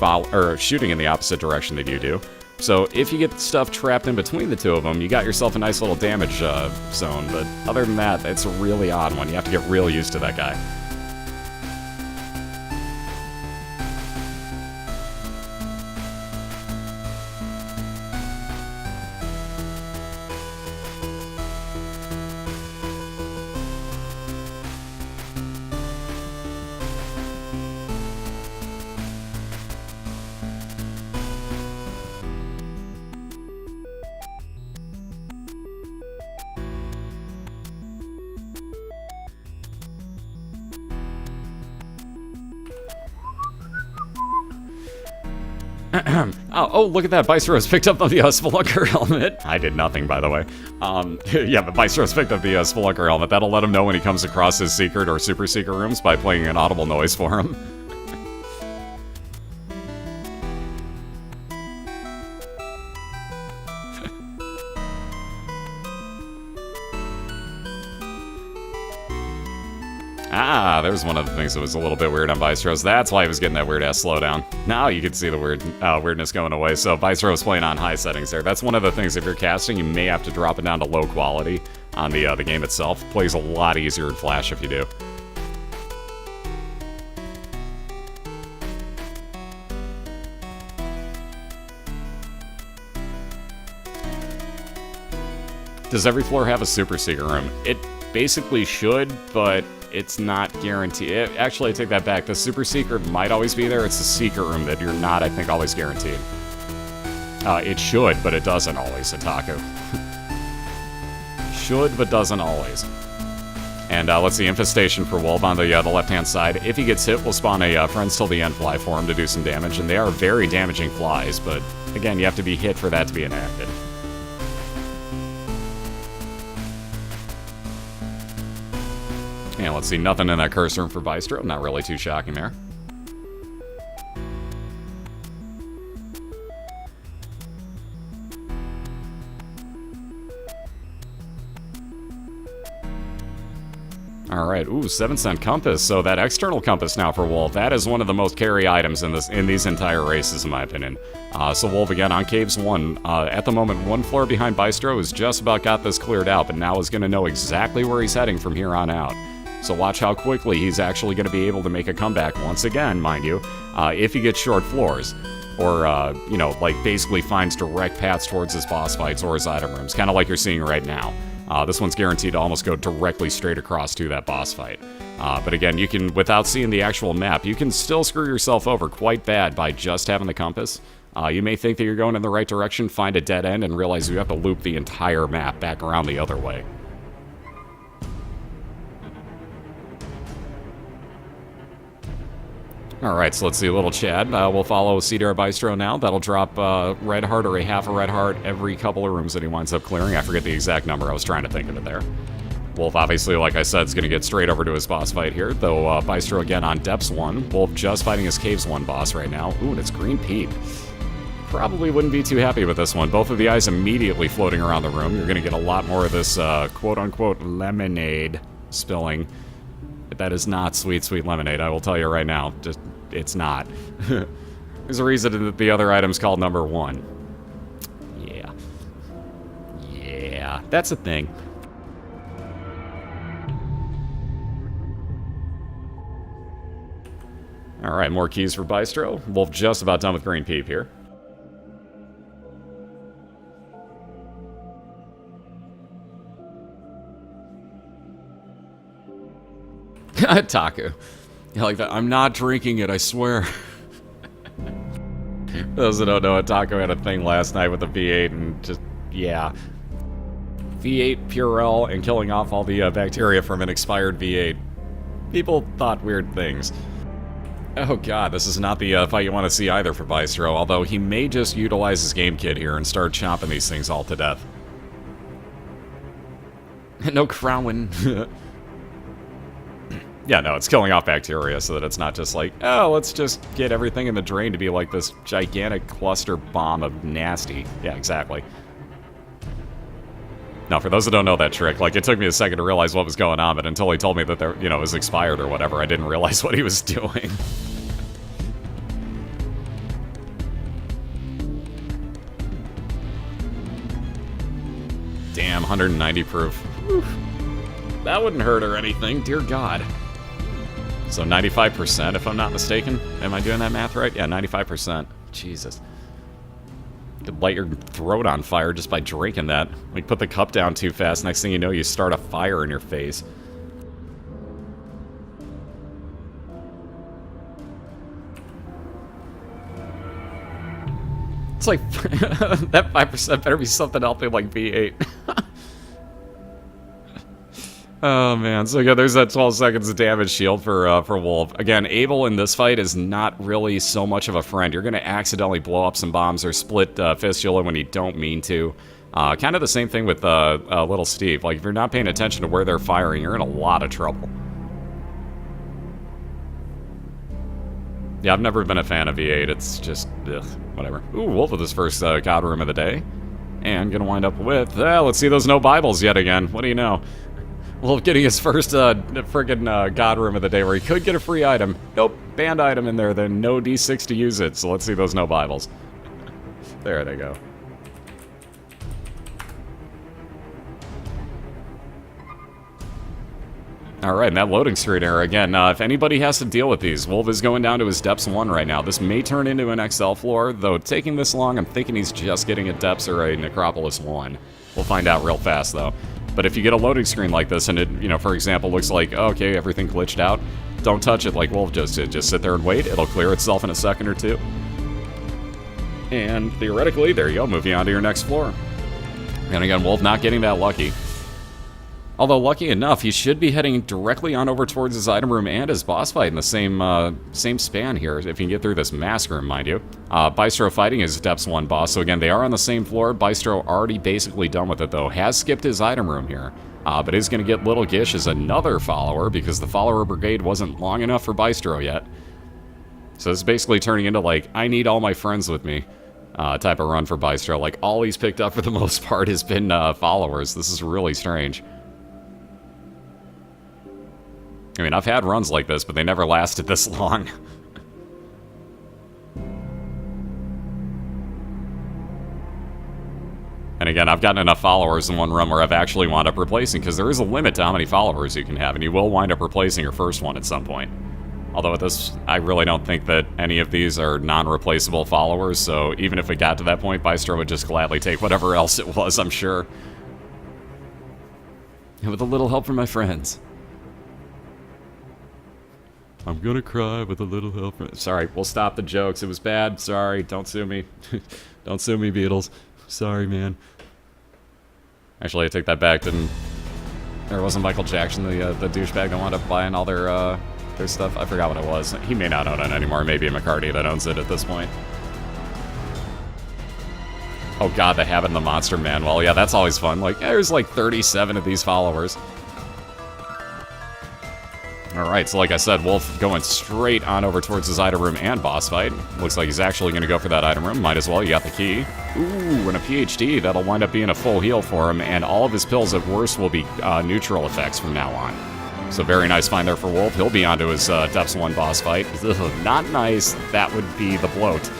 [SPEAKER 1] shooting in the opposite direction that you do. So if you get stuff trapped in between the two of them, you got yourself a nice little damage zone, but other than that, it's a really odd one. You have to get real used to that guy. Oh, look at that. Bystro's picked up the Spelunker helmet. I did nothing, by the way. Yeah, but Bystro's picked up the Spelunker helmet. That'll let him know when he comes across his secret or super secret rooms by playing an audible noise for him. Ah, there's one of the things that was a little bit weird on Bystro's. That's why he was getting that weird-ass slowdown. Now you can see the weirdness going away. So Bystro was playing on high settings there. That's one of the things, if you're casting, you may have to drop it down to low quality on the game itself. Plays a lot easier in Flash if you do. Does every floor have a super secret room? It basically should, but it's not guaranteed. Actually, I take that back. The super secret might always be there. It's the secret room that you're not, I think, always guaranteed. It should, but it doesn't always, Otaku. Should, but doesn't always. And let's see, Infestation for Wolv on the left-hand side. If he gets hit, we'll spawn a Friends Till the End fly for him to do some damage, and they are very damaging flies, but again, you have to be hit for that to be enacted. And let's see, nothing in that curse room for Bystro. Not really too shocking there. Alright, ooh, 7-cent compass. So that external compass now for Wolv, that is one of the most carry items in these entire races, in my opinion. So Wolv again on Caves 1. At the moment, one floor behind Bystro has just about got this cleared out, but now is going to know exactly where he's heading from here on out. So watch how quickly he's actually going to be able to make a comeback once again, mind you, if he gets short floors. Or, you know, like basically finds direct paths towards his boss fights or his item rooms, kind of like you're seeing right now. This one's guaranteed to almost go directly straight across to that boss fight. But again, you can, without seeing the actual map, you can still screw yourself over quite bad by just having the compass. You may think that you're going in the right direction, find a dead end, and realize you have to loop the entire map back around the other way. Alright, so let's see a little Chad. We'll follow CDRBystro now. That'll drop red heart or a half a red heart every couple of rooms that he winds up clearing. I forget the exact number. I was trying to think of it there. Wolv, obviously, like I said, is going to get straight over to his boss fight here, though Bystro again on Depths 1. Wolv just fighting his Caves 1 boss right now. Ooh, and it's Green Peep. Probably wouldn't be too happy with this one. Both of the eyes immediately floating around the room. You're going to get a lot more of this quote-unquote lemonade spilling. That is not sweet, sweet lemonade, I will tell you right now. Just, it's not. There's a reason that the other item's called number 1. Yeah. Yeah, that's a thing. Alright, more keys for Bystro. Wolv just about done with Green Peep here. Taku. You like that? I'm not drinking it, I swear. Those that don't know, Taku had a thing last night with the V8 and just, yeah. V8 Purell and killing off all the bacteria from an expired V8. People thought weird things. Oh god, this is not the fight you want to see either for Bystro, although he may just utilize his game kit here and start chopping these things all to death. No crowing. Yeah, no, it's killing off bacteria so that it's not just like, oh, let's just get everything in the drain to be like this gigantic cluster bomb of nasty. Yeah, exactly. Now, for those that don't know that trick, like, it took me a second to realize what was going on, but until he told me that, there, you know, it was expired or whatever, I didn't realize what he was doing. Damn, 190 proof. Whew. That wouldn't hurt or anything, dear God. So 95%, if I'm not mistaken. Am I doing that math right? Yeah, 95%. Jesus. You could light your throat on fire just by drinking that. Like, put the cup down too fast, next thing you know, you start a fire in your face. It's like, that 5% better be something healthy like V8. Oh man, so yeah, there's that 12 seconds of damage shield for Wolv. Again, Abel in this fight is not really so much of a friend. You're going to accidentally blow up some bombs or split Fistula when you don't mean to. Kind of the same thing with Little Steve. Like, if you're not paying attention to where they're firing, you're in a lot of trouble. Yeah, I've never been a fan of V8. It's just, ugh, whatever. Ooh, Wolv with his first God room of the day. And gonna wind up with, let's see those no Bibles yet again. What do you know? Wolv getting his first friggin' God room of the day where he could get a free item. Nope, banned item in there, then no D6 to use it. So let's see those no Bibles. There they go. Alright, and that loading screen error again. If anybody has to deal with these, Wolv is going down to his Depths 1 right now. This may turn into an XL floor, though taking this long, I'm thinking he's just getting a Depths or a Necropolis 1. We'll find out real fast, though. But if you get a loading screen like this, and it, you know, for example, looks like, okay, everything glitched out, don't touch it like Wolv just did. Just sit there and wait. It'll clear itself in a second or two. And theoretically, there you go, moving on to your next floor. And again, Wolv not getting that lucky. Although, lucky enough, he should be heading directly on over towards his item room and his boss fight in the same span here, if he can get through this mask room, mind you. Bystro fighting his Depths 1 boss, so again, they are on the same floor. Bystro already basically done with it, though. Has skipped his item room here, but is going to get Little Gish as another follower, because the follower brigade wasn't long enough for Bystro yet. So this is basically turning into, like, I need all my friends with me type of run for Bystro. Like, all he's picked up for the most part has been followers. This is really strange. I mean, I've had runs like this, but they never lasted this long. And again, I've gotten enough followers in one run where I've actually wound up replacing, because there is a limit to how many followers you can have, and you will wind up replacing your first one at some point. Although at this, I really don't think that any of these are non-replaceable followers, so even if it got to that point, Bystro would just gladly take whatever else it was, I'm sure. And with a little help from my friends. I'm gonna cry with a little help. Sorry, we'll stop the jokes. It was bad. Sorry, don't sue me. Don't sue me, Beatles. Sorry, man. Actually, I take that back. There wasn't Michael Jackson, the douchebag that wound up buying all their stuff. I forgot what it was. He may not own it anymore. Maybe McCarty that owns it at this point. Oh god, they have it in the Monster Manual. Yeah, that's always fun. Like, there's like 37 of these followers. Alright, so like I said, Wolv going straight on over towards his item room and boss fight. Looks like he's actually going to go for that item room. Might as well, you got the key. Ooh, and a PhD. That'll wind up being a full heal for him, and all of his pills at worst will be neutral effects from now on. So very nice find there for Wolv. He'll be onto his Depths 1 boss fight. Ugh, not nice. That would be the bloat.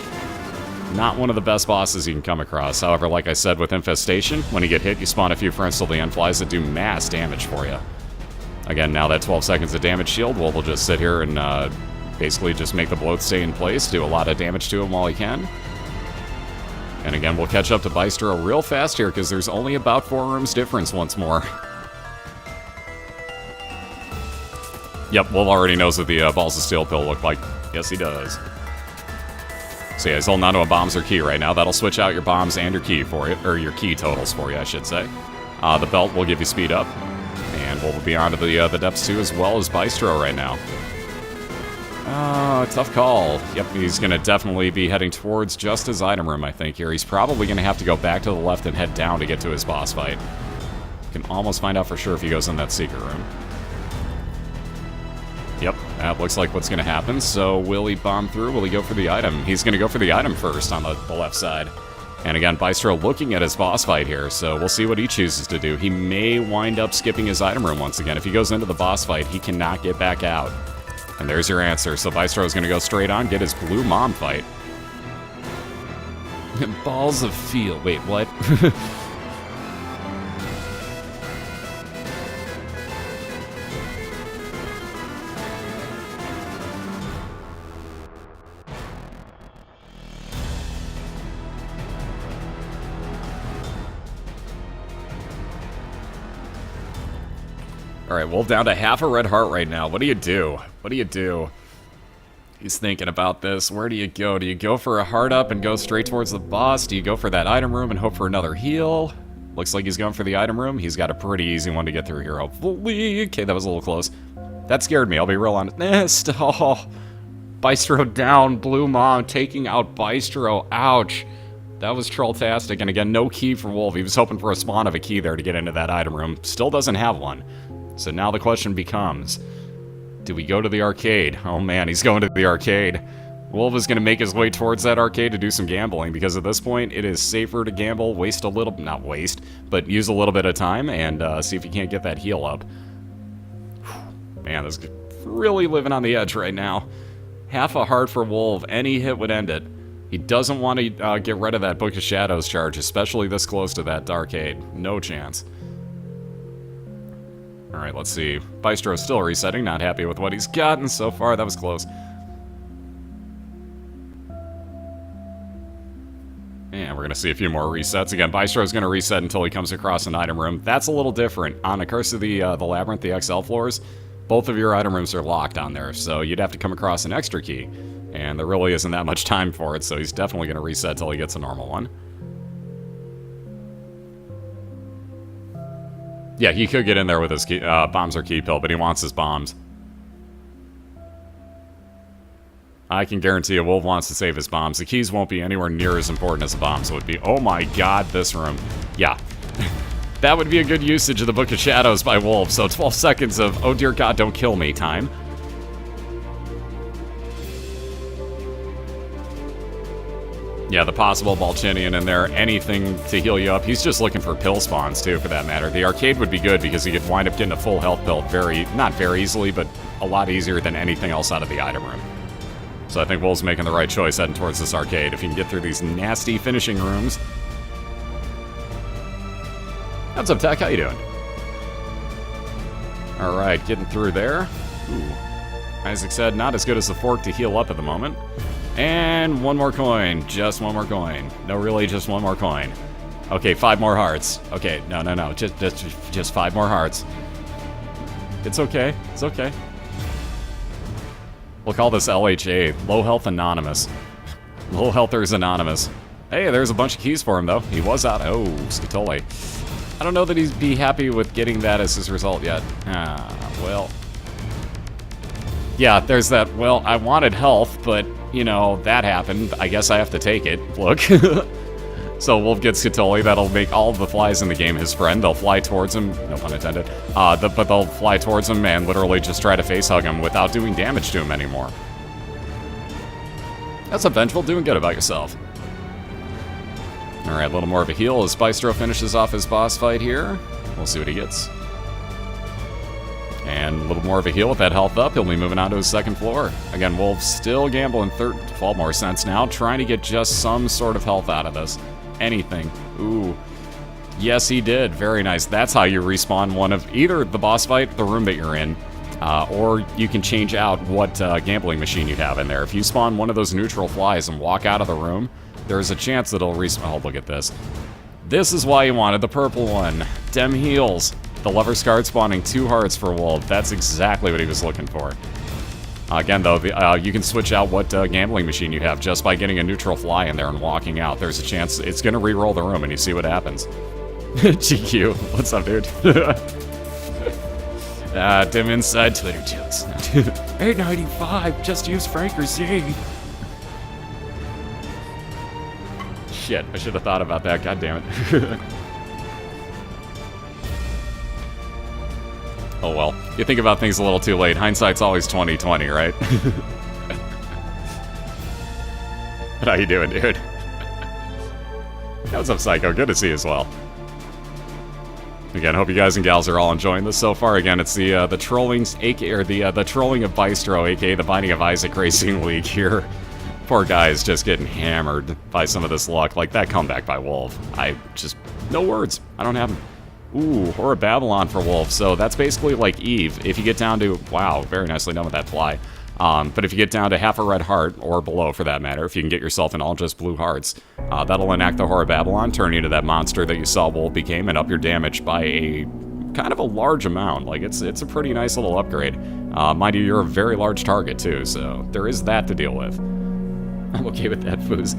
[SPEAKER 1] Not one of the best bosses you can come across. However, like I said, with Infestation, when you get hit, you spawn a few friends till the end flies that do mass damage for you. Again, now that 12 seconds of damage shield, Wolv will just sit here and basically just make the bloat stay in place, do a lot of damage to him while he can. And again, we'll catch up to Bystro real fast here, because there's only about 4 rooms difference once more. Yep, Wolv already knows what the Balls of Steel pill look like. Yes, he does. So yeah, he's holding onto a bombs or key right now. That'll switch out your bombs and your key for you, or your key totals for you, I should say. The belt will give you speed up. And we'll be on to the Depths 2 as well as Bystro right now. Tough call. Yep, he's going to definitely be heading towards just his item room, I think, here. He's probably going to have to go back to the left and head down to get to his boss fight. You can almost find out for sure if he goes in that secret room. Yep, that looks like what's going to happen. So will he bomb through? Will he go for the item? He's going to go for the item first on the left side. And again, Bystro looking at his boss fight here, so we'll see what he chooses to do. He may wind up skipping his item room once again. If he goes into the boss fight, he cannot get back out. And there's your answer. So Bystro is going to go straight on, get his blue mom fight. Balls of Feel. Wait, what? Alright, Wolv down to half a red heart right now. What do you do? What do you do? He's thinking about this. Where do you go? Do you go for a heart up and go straight towards the boss? Do you go for that item room and hope for another heal? Looks like he's going for the item room. He's got a pretty easy one to get through here, hopefully. Okay, that was a little close. That scared me, I'll be real honest. Oh, Bystro down. Blue Mom taking out Bystro. Ouch. That was trolltastic. And again, no key for Wolv. He was hoping for a spawn of a key there to get into that item room. Still doesn't have one. So now the question becomes, do we go to the arcade? Oh man, he's going to the arcade. Wolv is going to make his way towards that arcade to do some gambling, because at this point, it is safer to gamble, waste a little, not waste, but use a little bit of time and see if you can't get that heal up. Man, this is really living on the edge right now. Half a heart for Wolv. Any hit would end it. He doesn't want to get rid of that Book of Shadows charge, especially this close to that Darkade. No chance. Alright, let's see. Bystro's still resetting, not happy with what he's gotten so far. That was close. And we're going to see a few more resets. Again, Bystro's going to reset until he comes across an item room. That's a little different. On the Curse of the Labyrinth, the XL floors, both of your item rooms are locked on there, so you'd have to come across an extra key. And there really isn't that much time for it, so he's definitely going to reset until he gets a normal one. Yeah, he could get in there with his key, bombs or key pill, but he wants his bombs. I can guarantee you Wolv wants to save his bombs. The keys won't be anywhere near as important as the bombs would be. Oh my god, this room. Yeah. That would be a good usage of the Book of Shadows by Wolv. So 12 seconds of, oh dear god, don't kill me time. Yeah, the possible Balchinian in there, anything to heal you up. He's just looking for pill spawns, too, for that matter. The arcade would be good because he could wind up getting a full health pill not very easily, but a lot easier than anything else out of the item room. So I think Wolv's making the right choice heading towards this arcade. If he can get through these nasty finishing rooms. What's up, Tech? How you doing? Alright, getting through there. Ooh. Isaac said, not as good as the fork to heal up at the moment. And one more coin. Just one more coin. No, really, just one more coin. Okay, 5 more hearts. Okay, no. Just 5 more hearts. It's okay. It's okay. We'll call this LHA. Low Health Anonymous. Low Healthers Anonymous. Hey, there's a bunch of keys for him, though. He was out. Oh, Scatoli. I don't know that he'd be happy with getting that as his result yet. Well. Yeah, there's that, well, I wanted health, but, you know, that happened. I guess I have to take it. Look. So Wolv gets Scatoli. That'll make all of the flies in the game his friend. They'll fly towards him. No pun intended. But they'll fly towards him and literally just try to face hug him without doing damage to him anymore. That's a Vengeful. Doing good about yourself. Alright, a little more of a heal as Bystro finishes off his boss fight here. We'll see what he gets. And a little more of a heal with that health up. He'll be moving on to his second floor. Again, Wolv's still gambling 12 more cents now, trying to get just some sort of health out of this. Anything. Ooh. Yes, he did. Very nice. That's how you respawn one of either the boss fight, the room that you're in, or you can change out what gambling machine you have in there. If you spawn one of those neutral flies and walk out of the room, there's a chance that it'll respawn. Oh, look at this. This is why you wanted the purple one. Dem heals. The Lover's Card spawning 2 hearts for Wolv. That's exactly what he was looking for. Again, though, you can switch out what gambling machine you have just by getting a neutral fly in there and walking out. There's a chance it's going to re-roll the room, and you see what happens. GQ. What's up, dude? Dim inside Twitter jokes. 895. Just use Franker's Z. Shit, I should have thought about that. God damn it. Oh well, you think about things a little too late. Hindsight's always 20/20, right? How you doing, dude? What's up, Psycho? Good to see you as well. Again, hope you guys and gals are all enjoying this so far. Again, it's the trolling, aka the trolling of Bystro, aka the Binding of Isaac Racing League here. Poor guy's just getting hammered by some of this luck. Like that comeback by Wolv. No words. I don't have them. Ooh, Horror Babylon for Wolv. So that's basically like Eve. If you get down to, wow, very nicely done with that fly. But if you get down to half a red heart, or below for that matter, if you can get yourself in all just blue hearts, that'll enact the Horror Babylon, turn you into that monster that you saw Wolv became, and up your damage by a kind of a large amount. Like, it's a pretty nice little upgrade. Mind you, you're a very large target too, so there is that to deal with. I'm okay with that, Foozy.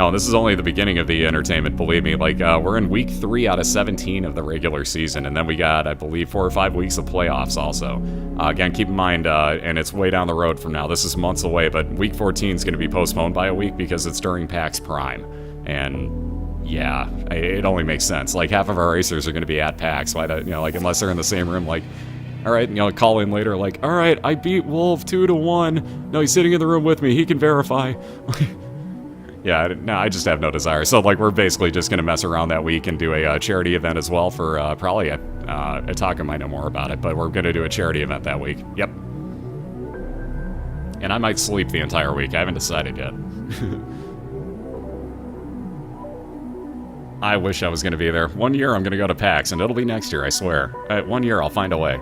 [SPEAKER 1] Oh, this is only the beginning of the entertainment, believe me. Like, we're in week 3 out of 17 of the regular season, and then we got, I believe, 4 or 5 weeks of playoffs also. Again, keep in mind, and it's way down the road from now. This is months away, but week 14 is going to be postponed by a week because it's during PAX Prime. And, yeah, it only makes sense. Like, half of our racers are going to be at PAX, like, unless they're in the same room, like, all right, call in later, like, all right, I beat Wolv 2-1. No, he's sitting in the room with me. He can verify. Yeah, no, I just have no desire. So, like, we're basically just going to mess around that week and do a charity event as well for probably Ataka might know more about it, but we're going to do a charity event that week. Yep. And I might sleep the entire week. I haven't decided yet. I wish I was going to be there. 1 year I'm going to go to PAX, and it'll be next year, I swear. 1 year I'll find a way.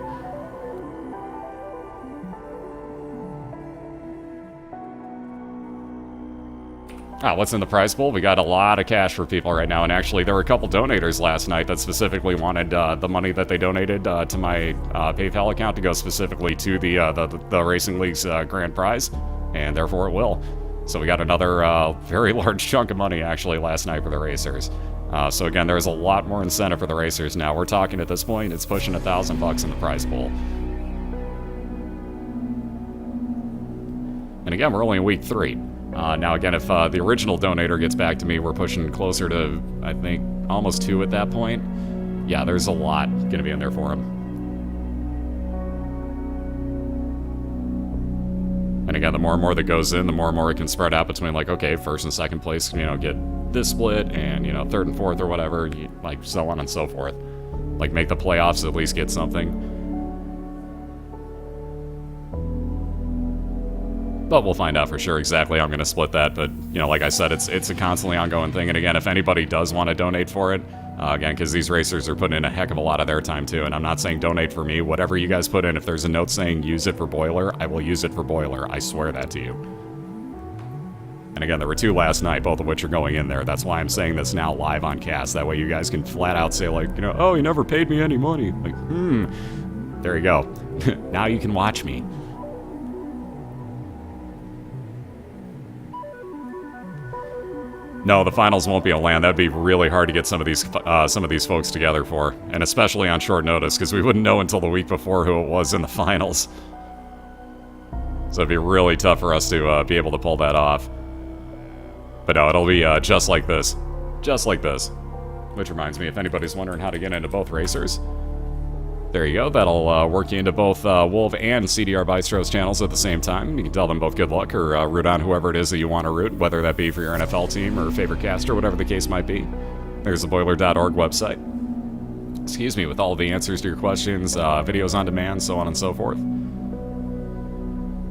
[SPEAKER 1] What's in the prize pool? We got a lot of cash for people right now, and actually there were a couple donators last night that specifically wanted the money that they donated to my PayPal account to go specifically to the Racing League's grand prize, and therefore it will. So we got another very large chunk of money actually last night for the racers. So again, there's a lot more incentive for the racers now. We're talking at this point, it's pushing $1,000 in the prize pool. And again, we're only in week 3. Now again, if the original donator gets back to me, we're pushing closer to, I think, almost 2 at that point. Yeah, there's a lot going to be in there for him. And again, the more and more that goes in, the more and more it can spread out between, like, okay, first and second place, you know, get this split, and, you know, third and fourth or whatever, like, so on and so forth. Like, make the playoffs at least get something. But we'll find out for sure exactly how I'm going to split that. But, you know, like I said, it's a constantly ongoing thing. And again, if anybody does want to donate for it, again, because these racers are putting in a heck of a lot of their time too. And I'm not saying donate for me. Whatever you guys put in, if there's a note saying use it for BOILeR, I will use it for BOILeR. I swear that to you. And again, there were 2 last night, both of which are going in there. That's why I'm saying this now live on cast. That way you guys can flat out say, like, you know, oh, you never paid me any money. Like, there you go. Now you can watch me. No, the finals won't be on land. That'd be really hard to get some of these folks together for, and especially on short notice, because we wouldn't know until the week before who it was in the finals. So it'd be really tough for us to be able to pull that off. But no, it'll be just like this. Just like this. Which reminds me, if anybody's wondering how to get into both racers, there you go. That'll work you into both Wolv and CDRBystro's channels at the same time. You can tell them both good luck or root on whoever it is that you want to root, whether that be for your NFL team or favorite caster, whatever the case might be. There's the BOILeR.org website. Excuse me, with all the answers to your questions, videos on demand, so on and so forth.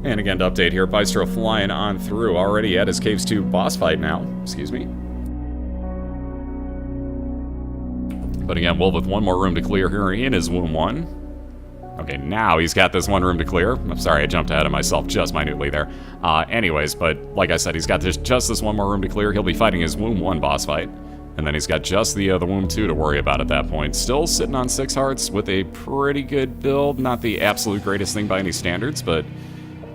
[SPEAKER 1] And again, to update here, Bystro flying on through, already at his Caves 2 boss fight now. Excuse me. But again, Wolv with 1 more room to clear here in his Womb 1. Okay, now he's got this 1 room to clear. I'm sorry, I jumped ahead of myself just minutely there. Anyways, but like I said, he's got just this 1 more room to clear. He'll be fighting his Womb 1 boss fight. And then he's got just the Womb 2 to worry about at that point. Still sitting on 6 hearts with a pretty good build. Not the absolute greatest thing by any standards, but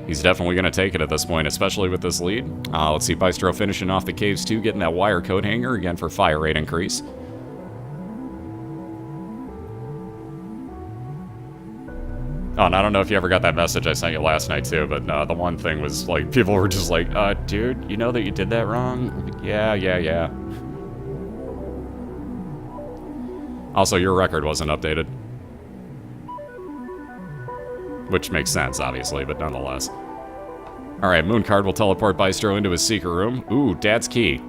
[SPEAKER 1] he's definitely going to take it at this point, especially with this lead. Let's see, Bystro finishing off the Caves 2, getting that wire coat hanger, again for fire rate increase. Oh, and I don't know if you ever got that message I sent you last night, too, but the one thing was, like, people were just like, dude, you know that you did that wrong? Yeah. Also, your record wasn't updated. Which makes sense, obviously, but nonetheless. Alright, Mooncard will teleport Bystro into his secret room. Ooh, Dad's Key.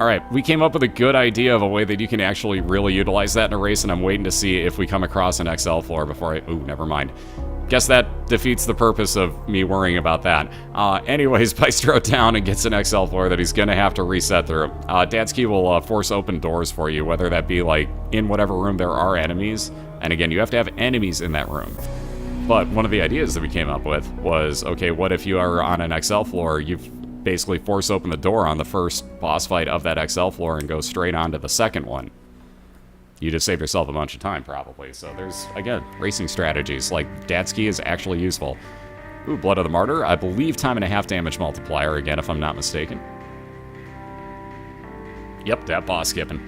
[SPEAKER 1] Alright, we came up with a good idea of a way that you can actually really utilize that in a race, and I'm waiting to see if we come across an XL floor before I... Ooh, never mind. Guess that defeats the purpose of me worrying about that. Anyways, Bystro down and gets an XL floor that he's gonna have to reset through. Dad's Key will force open doors for you, whether that be, like, in whatever room there are enemies. And again, you have to have enemies in that room. But one of the ideas that we came up with was, okay, what if you are on an XL floor, you've basically force open the door on the first boss fight of that XL floor and go straight on to the second one. You just save yourself a bunch of time, probably. So there's, again, racing strategies. Like, Dad's Key is actually useful. Ooh, Blood of the Martyr. I believe time and a half damage multiplier again, if I'm not mistaken. Yep, that boss skipping.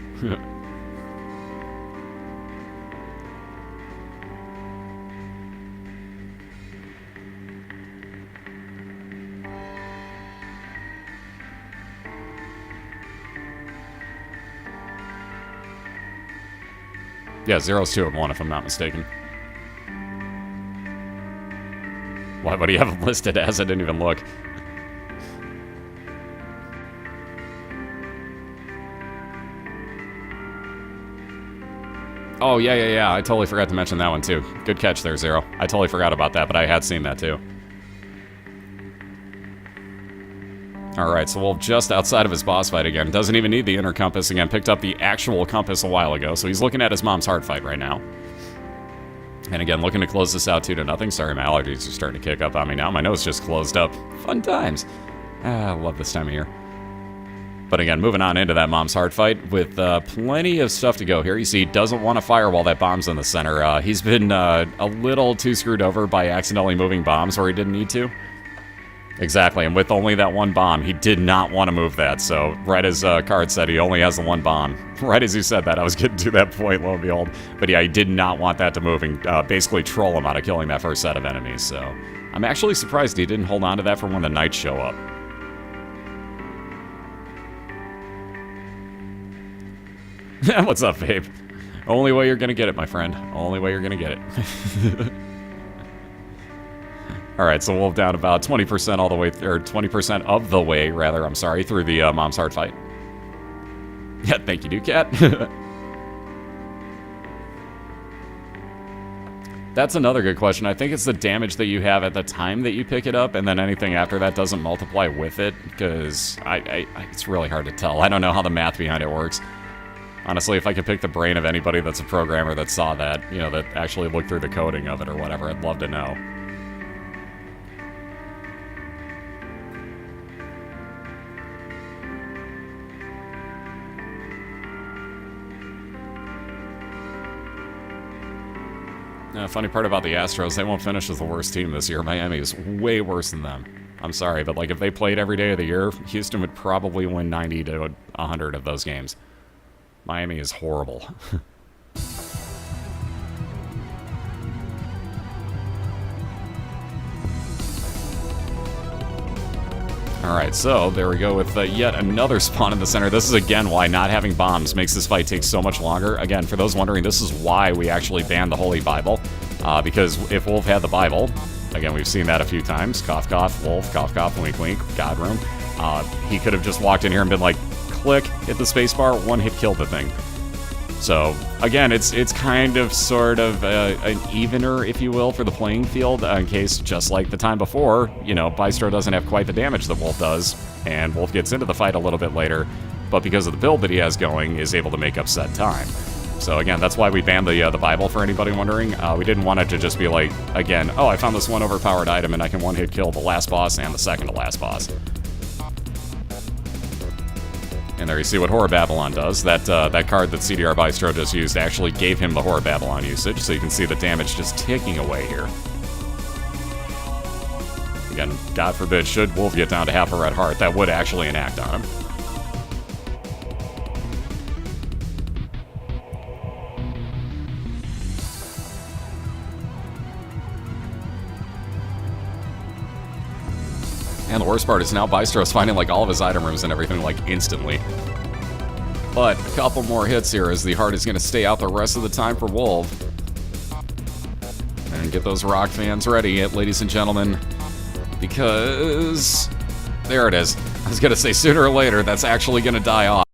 [SPEAKER 1] Yeah, 0's 2 of 1, if I'm not mistaken. Why would he have him listed as? I didn't even look. Oh, yeah. I totally forgot to mention that one, too. Good catch there, Zero. I totally forgot about that, but I had seen that, too. Alright, so Wolv just outside of his boss fight again. Doesn't even need the inner compass again. Picked up the actual compass a while ago, so he's looking at his mom's heart fight right now. And again, looking to close this out 2-0. Sorry, my allergies are starting to kick up on me now. My nose just closed up. Fun times. I love this time of year. But again, moving on into that mom's heart fight with plenty of stuff to go here. You see, he doesn't want to fire while that bomb's in the center. He's been a little too screwed over by accidentally moving bombs where he didn't need to. Exactly, and with only that one bomb, he did not want to move that. So right as Card said, he only has the one bomb. Right as he said that, I was getting to that point, lo and behold. But yeah, he did not want that to move and basically troll him out of killing that first set of enemies. So I'm actually surprised he didn't hold on to that for when the knights show up. What's up, babe? Only way you're gonna get it, my friend. Only way you're gonna get it. Alright, so Wolv down about 20% all the way, or 20% of the way, rather, I'm sorry, through the mom's heart fight. Yeah, thank you, Ducat. That's another good question. I think it's the damage that you have at the time that you pick it up, and then anything after that doesn't multiply with it, because it's really hard to tell. I don't know how the math behind it works. Honestly, if I could pick the brain of anybody that's a programmer that saw that, you know, that actually looked through the coding of it or whatever, I'd love to know. Funny part about the Astros, they won't finish as the worst team this year. Miami is way worse than them. I'm sorry, but like if they played every day of the year, Houston would probably win 90 to 100 of those games. Miami is horrible. Alright, so there we go with yet another spawn in the center. This is again why not having bombs makes this fight take so much longer. Again, for those wondering, this is why we actually banned the Holy Bible. Because if Wolv had the Bible, again, we've seen that a few times. Cough, cough, Wolv, cough, cough, wink, wink, God room. He could have just walked in here and been like, click, hit the spacebar, one hit killed the thing. So, again, it's kind of sort of an evener, if you will, for the playing field, in case, just like the time before, you know, Bystro doesn't have quite the damage that Wolv does, and Wolv gets into the fight a little bit later, but because of the build that he has going, is able to make up set time. So, again, that's why we banned the Bible, for anybody wondering. We didn't want it to just be like, again, oh, I found this one overpowered item, and I can one-hit kill the last boss and the second to last boss. And there you see what Horror Babylon does. That card that CDRBystro just used actually gave him the Horror Babylon usage, so you can see the damage just ticking away here. Again, God forbid, should Wolv get down to half a red heart, that would actually enact on him. And the worst part is now Bystro's finding like all of his item rooms and everything like instantly. But a couple more hits here as the heart is going to stay out the rest of the time for Wolv. And get those rock fans ready, ladies and gentlemen, because there it is. I was going to say sooner or later that's actually going to die off.